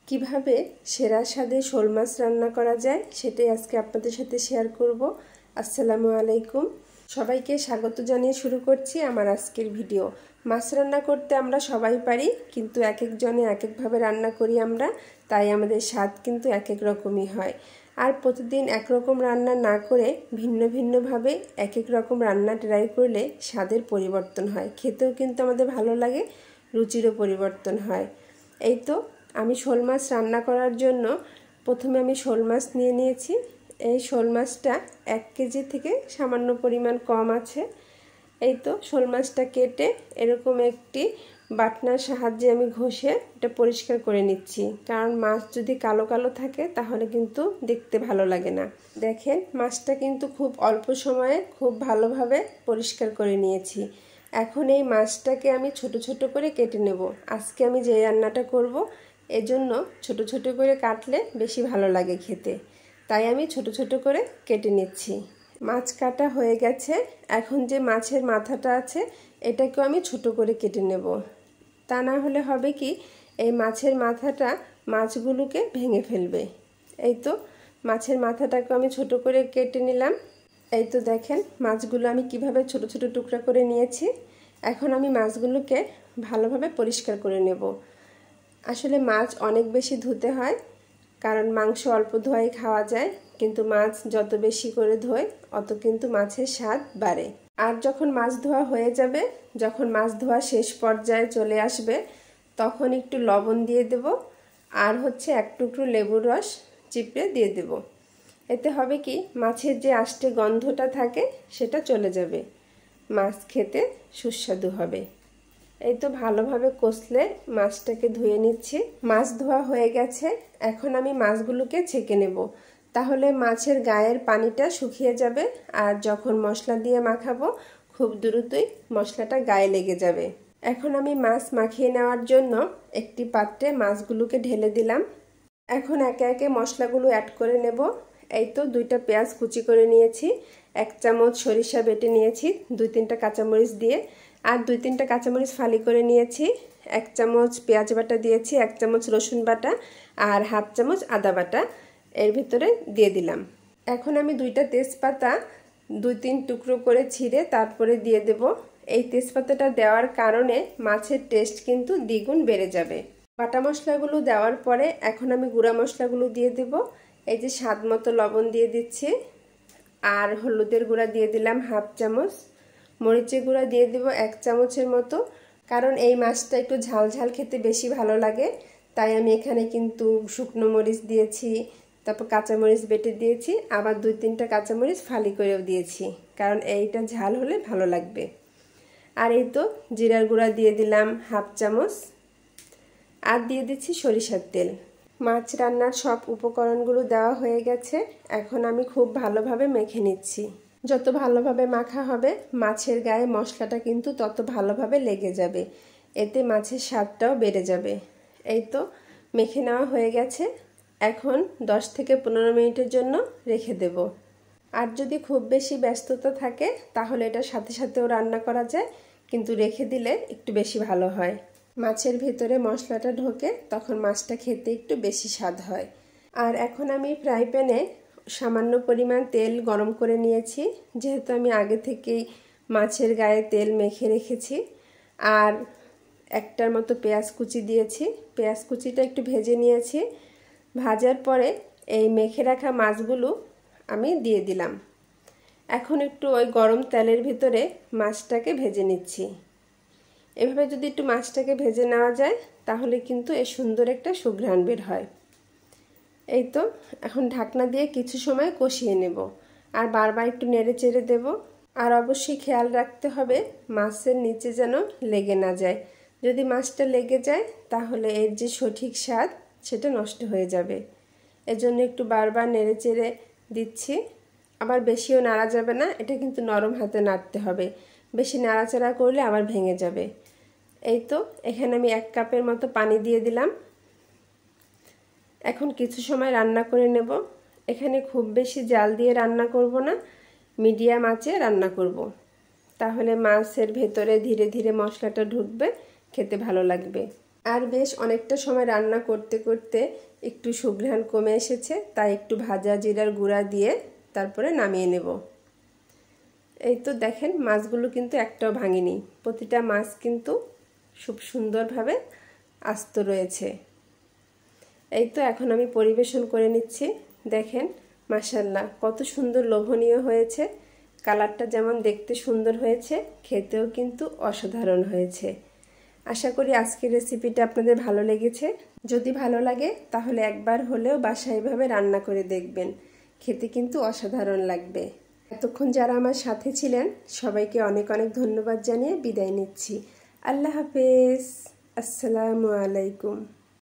কিভাবে সেরা স্বাদে শোল মাছ রান্না করা যায় সেটাই আজকে আপনাদের সাথে শেয়ার করব। আসসালামু আলাইকুম, সবাইকে স্বাগত জানিয়ে শুরু করছি আমার আজকের ভিডিও। মাছ রান্না করতে আমরা সবাই পারি, কিন্তু এক একজনে এক একভাবে রান্না করি আমরা, তাই আমাদের স্বাদ কিন্তু এক এক রকমই হয়। আর প্রতিদিন একরকম রান্না না করে ভিন্ন ভিন্নভাবে এক এক রকম রান্না ট্রাই করলে স্বাদের পরিবর্তন হয়, খেতেও কিন্তু আমাদের ভালো লাগে, রুচিরও পরিবর্তন হয়। এই তো আমি শোল মাছ রান্না করার জন্য প্রথমে আমি শোল মাছ নিয়ে নিয়েছি। এই শোল মাছটা 1 কেজি থেকে সামান্য পরিমাণ কম আছে। এই তো শোল মাছটা কেটে এরকম একটি বাটনার সাহায্যে আমি ঘষে এটা পরিষ্কার করে নিচ্ছি, কারণ মাছ যদি কালো কালো থাকে তাহলে কিন্তু দেখতে ভালো লাগে না। দেখেন মাছটা কিন্তু খুব অল্প সময়ে খুব ভালোভাবে পরিষ্কার করে নিয়েছি। এখন এই মাছটাকে আমি ছোট ছোট করে কেটে নেব। আজকে আমি যে রান্নাটা করব এজন্য ছোট ছোট করে কাটলে বেশি ভালো লাগে খেতে, তাই আমি ছোট ছোট করে কেটে নিচ্ছি। মাছ কাটা হয়ে গেছে। এখন যে মাছের মাথাটা আছে এটাকেও আমি ছোট করে কেটে নেব। তা না হলে হবে কি, এই মাছের মাথাটা মাছগুলোকে ভেঙে ফেলবে। এই তো মাছের মাথাটাকে আমি ছোট করে কেটে নিলাম। এই তো দেখেন মাছগুলো আমি কিভাবে ছোট ছোট টুকরা করে নিয়েছি। এখন আমি মাছগুলোকে ভালোভাবে পরিষ্কার করে নেব। আসলে মাছ অনেক বেশি ধুতে হয়, কারণ মাংস অল্প ধোয়াই খাওয়া যায়, কিন্তু মাছ যত বেশি করে ধোয় অত কিন্তু মাছের স্বাদ বাড়ে। আর যখন মাছ ধোয়া হয়ে যাবে, যখন মাছ ধোয়া শেষ পর্যায়ে চলে আসবে, তখন একটু লবণ দিয়ে দেব, আর হচ্ছে 1 টুকরো লেবুর রস চিপড়ে দিয়ে দেব। এতে হবে কি, মাছের যে আষ্টে গন্ধটা থাকে সেটা চলে যাবে, মাছ খেতে সুস্বাদু হবে। এই তো ভালোভাবে কষলে মাছটাকে ধুয়ে নিচ্ছি। মাছ ধোয়া হয়ে গেছে। এখন আমি মাছগুলোকে ছেঁকে নেব, তাহলে মাছের গায়ের পানিটা শুকিয়ে যাবে, আর যখন মশলা দিয়ে মাখাবো খুব দ্রুতই মশলাটা গায়ে লেগে যাবে। এখন আমি মাছ মাখিয়ে নেওয়ার জন্য একটি পাত্রে মাছগুলোকে ঢেলে দিলাম। এখন একে একে মশলাগুলো অ্যাড করে নেব। এই তো 2টা পেঁয়াজ কুচি করে নিয়েছি, 1 চামচ সরিষা বেটে নিয়েছি 2-3টা কাঁচামরিচ দিয়ে, আর 2-3টা কাঁচামরিচ ফালি করে নিয়েছি, 1 চামচ পেঁয়াজ বাটা দিয়েছি, 1 চামচ রসুন বাটা, আর 1/2 চামচ আদা বাটা এর ভিতরে দিয়ে দিলাম। এখন আমি 2টা তেজপাতা 2-3 টুকরো করে ছিঁড়ে তারপরে দিয়ে দেব। এই তেজপাতাটা দেওয়ার কারণে মাছের টেস্ট কিন্তু দ্বিগুণ বেড়ে যাবে। বাটা মশলাগুলো দেওয়ার পরে এখন আমি গুঁড়া মশলাগুলো দিয়ে দেব। এই যে স্বাদ মতো লবণ দিয়ে দিচ্ছি, আর হলুদের গুঁড়া দিয়ে দিলাম 1/2 চামচ, মরিচের গুঁড়া দিয়ে দেব 1 চামচের মতো, কারণ এই মাছটা একটু ঝাল ঝাল খেতে বেশি ভালো লাগে, তাই আমি এখানে কিন্তু শুকনো মরিচ দিয়েছি, তারপর কাঁচামরিচ বেটে দিয়েছি, আবার 2-3টা কাঁচামরিচ ফালি করেও দিয়েছি, কারণ এইটা ঝাল হলে ভালো লাগবে। আর এই তো জিরার গুঁড়া দিয়ে দিলাম 1/2 চামচ, আর দিয়ে দিচ্ছি সরিষার তেল। মাছ রান্নার সব উপকরণগুলো দেওয়া হয়ে গেছে। এখন আমি খুব ভালোভাবে মেখে নিচ্ছি। যত ভালোভাবে মাখা হবে মাছের গায়ে মশলাটা কিন্তু তত ভালোভাবে লেগে যাবে, এতে মাছের স্বাদটাও বেড়ে যাবে। এই তো মেখে নেওয়া হয়ে গেছে। এখন 10 থেকে 15 মিনিটের জন্য রেখে দেব। আর যদি খুব বেশি ব্যস্ততা থাকে তাহলে এটা সাথে সাথেও রান্না করা যায়, কিন্তু রেখে দিলে একটু বেশি ভালো হয়। মাছের ভেতরে মশলাটা ঢোকে, তখন মাছটা খেতে একটু বেশি স্বাদ হয়। আর এখন আমি ফ্রাই প্যানে সামান্য পরিমাণ তেল গরম করে নিয়েছি, যেহেতু আমি আগে থেকেই মাছের গায়ে তেল মেখে রেখেছি। আর 1টার মতো পেঁয়াজ কুচি দিয়েছি, পেঁয়াজ কুচিটা একটু ভেজে নিয়েছি। ভাজার পরে এই মেখে রাখা মাছগুলো আমি দিয়ে দিলাম। এখন একটু ওই গরম তেলের ভিতরে মাছটাকে ভেজে নিচ্ছি। এভাবে যদি একটু মাছটাকে ভেজে নেওয়া যায় তাহলে কিন্তু এর সুন্দর একটা সুঘ্রাণ বের হয়। এই তো এখন ঢাকনা দিয়ে কিছু সময় কষিয়ে নেব, আর বারবার একটু নেড়ে চেড়ে দেব। আর অবশ্যই খেয়াল রাখতে হবে মাছের নিচে যেন লেগে না যায়। যদি মাছটা লেগে যায় তাহলে এর যে সঠিক স্বাদ সেটা নষ্ট হয়ে যাবে। এজন্য একটু বারবার নেড়ে চেড়ে দিচ্ছি। আবার বেশিও নাড়া যাবে না, এটা কিন্তু নরম হাতে নাড়তে হবে, বেশি নাড়াচাড়া করলে আবার ভেঙে যাবে। এই তো এখানে আমি 1 কাপের মতো পানি দিয়ে দিলাম। এখন কিছু সময় রান্না করে নেব। এখানে খুব বেশি জাল দিয়ে রান্না করব না, মিডিয়াম আঁচে রান্না করব, তাহলে মাছের ভেতরে ধীরে ধীরে মশলাটা ঢুকবে, খেতে ভালো লাগবে। আর বেশ অনেকটা সময় রান্না করতে করতে একটু সুঘ্রাণ কমে এসেছে, তাই একটু ভাজা জিরার গুঁড়া দিয়ে তারপরে নামিয়ে নেব। এই তো দেখেন মাছগুলো কিন্তু একটাও ভাঙেনি, প্রতিটা মাছ কিন্তু খুব সুন্দরভাবে আস্ত রয়েছে। এই তো এখন আমি পরিবেশন করে নিচ্ছি। দেখেন মাশাআল্লাহ কত সুন্দর লোভনীয় হয়েছে, কালারটা যেমন দেখতে সুন্দর হয়েছে, খেতেও কিন্তু অসাধারণ হয়েছে। আশা করি আজকের রেসিপিটা আপনাদের ভালো লেগেছে। যদি ভালো লাগে তাহলে একবার হলেও বাসায় এভাবে রান্না করে দেখবেন, খেতে কিন্তু অসাধারণ লাগবে। এতক্ষণ যারা আমার সাথে ছিলেন সবাইকে অনেক অনেক ধন্যবাদ জানিয়ে বিদায় নিচ্ছি। আল্লাহ হাফেজ, আসসালামু আলাইকুম।